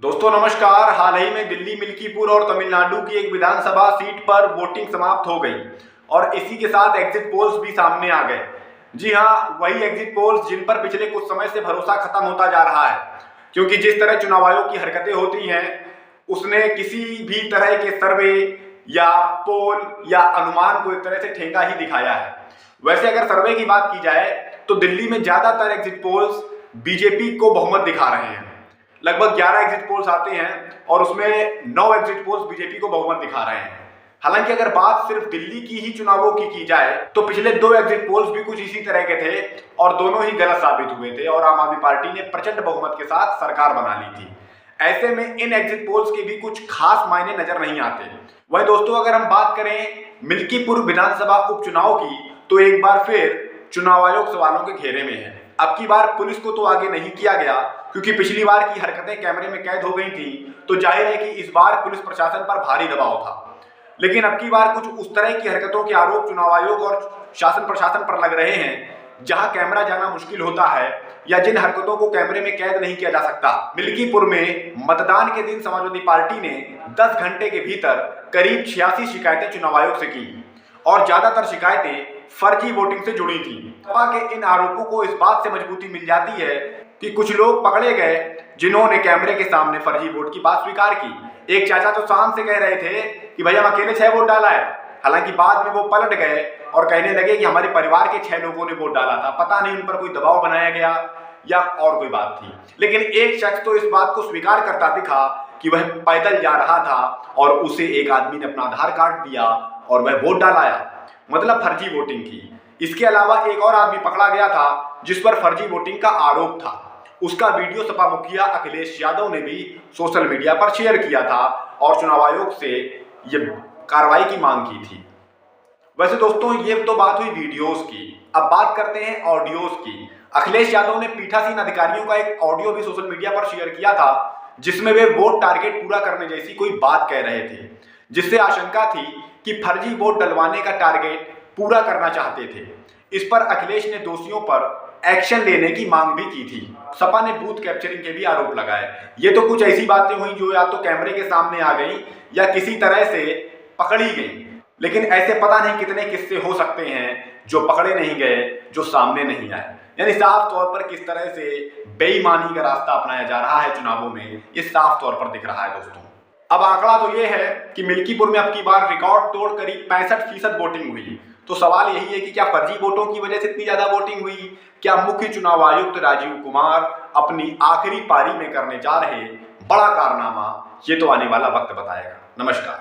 दोस्तों नमस्कार। हाल ही में दिल्ली मिल्कीपुर और तमिलनाडु की एक विधानसभा सीट पर वोटिंग समाप्त हो गई और इसी के साथ एग्जिट पोल्स भी सामने आ गए। जी हां, वही एग्जिट पोल्स जिन पर पिछले कुछ समय से भरोसा खत्म होता जा रहा है, क्योंकि जिस तरह चुनाव आयोग की हरकतें होती हैं उसने किसी भी तरह के सर्वे या पोल या अनुमान को एक तरह से ठेका ही दिखाया है। वैसे अगर सर्वे की बात की जाए तो दिल्ली में ज्यादातर एग्जिट पोल्स बीजेपी को बहुमत दिखा रहे हैं। लगभग 11 एग्जिट पोल्स आते हैं और उसमें 9 एग्जिट पोल्स बीजेपी को बहुमत दिखा रहे हैं। हालांकि अगर बात सिर्फ दिल्ली की ही चुनावों की जाए तो पिछले 2 एग्जिट पोल्स भी कुछ इसी तरह के थे और दोनों ही गलत साबित हुए थे और आम आदमी पार्टी ने प्रचंड बहुमत के साथ सरकार बना ली थी। ऐसे में इन एग्जिट पोल्स के भी कुछ खास मायने नजर नहीं आते। वही दोस्तों, अगर हम बात करें मिल्कीपुर विधानसभा उपचुनाव की तो एक बार फिर चुनाव आयोग सवालों के घेरे में है। अब की बार पुलिस को तो आगे नहीं किया गया, क्योंकि पिछली बार की हरकतें कैमरे में कैद हो गई थी, तो जाहिर है कि इस बार पुलिस प्रशासन पर भारी दबाव था। लेकिन अब की बार कुछ उस तरह की हरकतों के आरोप चुनाव आयोग और शासन प्रशासन पर लग रहे हैं जहां कैमरा जाना मुश्किल होता है या जिन हरकतों को कैमरे में कैद नहीं किया जा सकता। मिल्कीपुर में मतदान के दिन समाजवादी पार्टी ने 10 घंटे के भीतर करीब 86 शिकायतें चुनाव आयोग से की और ज्यादातर शिकायतें फर्जी वोटिंग से जुड़ी थी। सपा के इन आरोपों को इस बात से मजबूती मिल जाती है कि कुछ लोग पकड़े गए जिन्होंने कैमरे के सामने फर्जी वोट की बात स्वीकार की। एक चाचा तो शाम से कह रहे थे कि भाई हम अकेले 6 वोट डाला है। हालांकि बाद में वो पलट गए और कहने लगे कि हमारे परिवार के 6 लोगों ने वोट डाला था। पता नहीं उन पर कोई दबाव बनाया गया या और कोई बात थी, लेकिन एक शख्स तो इस बात को स्वीकार करता दिखा कि वह पैदल जा रहा था और उसे एक आदमी ने अपना आधार कार्ड दिया और वह वोट डालाया, मतलब फर्जी वोटिंग की। इसके अलावा एक और आदमी पकड़ा गया था जिस पर फर्जी वोटिंग का आरोप था। उसका वीडियो सपा मुखिया अखिलेश यादव ने भी सोशल मीडिया पर शेयर किया था और चुनाव आयोग से ये कार्रवाई की मांग की थी। वैसे दोस्तों, ये तो बात हुई वीडियोस की। अब बात करते हैं ऑडियोज की। अखिलेश यादव ने पीठासीन अधिकारियों का एक ऑडियो भी सोशल मीडिया पर शेयर किया था जिसमें वे वोट टारगेट पूरा करने जैसी कोई बात कह रहे थे, जिससे आशंका थी कि फर्जी वोट डलवाने का टारगेट पूरा करना चाहते थे। इस पर अखिलेश ने दोषियों पर एक्शन लेने की मांग भी की थी। सपा ने बूथ कैप्चरिंग के भी आरोप लगाए। ये तो कुछ ऐसी बातें हुई जो या तो कैमरे के सामने आ गई या किसी तरह से पकड़ी गई, लेकिन ऐसे पता नहीं कितने किस्से हो सकते हैं जो पकड़े नहीं गए, जो सामने नहीं आए। यानी साफ तौर पर किस तरह से बेईमानी का रास्ता अपनाया जा रहा है चुनावों में, ये साफ तौर पर दिख रहा है दोस्तों। अब आंकड़ा तो ये है कि मिल्कीपुर में अब की बार रिकॉर्ड तोड़ करीब 65% वोटिंग हुई। तो सवाल यही है कि क्या फर्जी वोटों की वजह से इतनी ज्यादा वोटिंग हुई? क्या मुख्य चुनाव आयुक्त राजीव कुमार अपनी आखिरी पारी में करने जा रहे बड़ा कारनामा? ये तो आने वाला वक्त बताएगा। नमस्कार।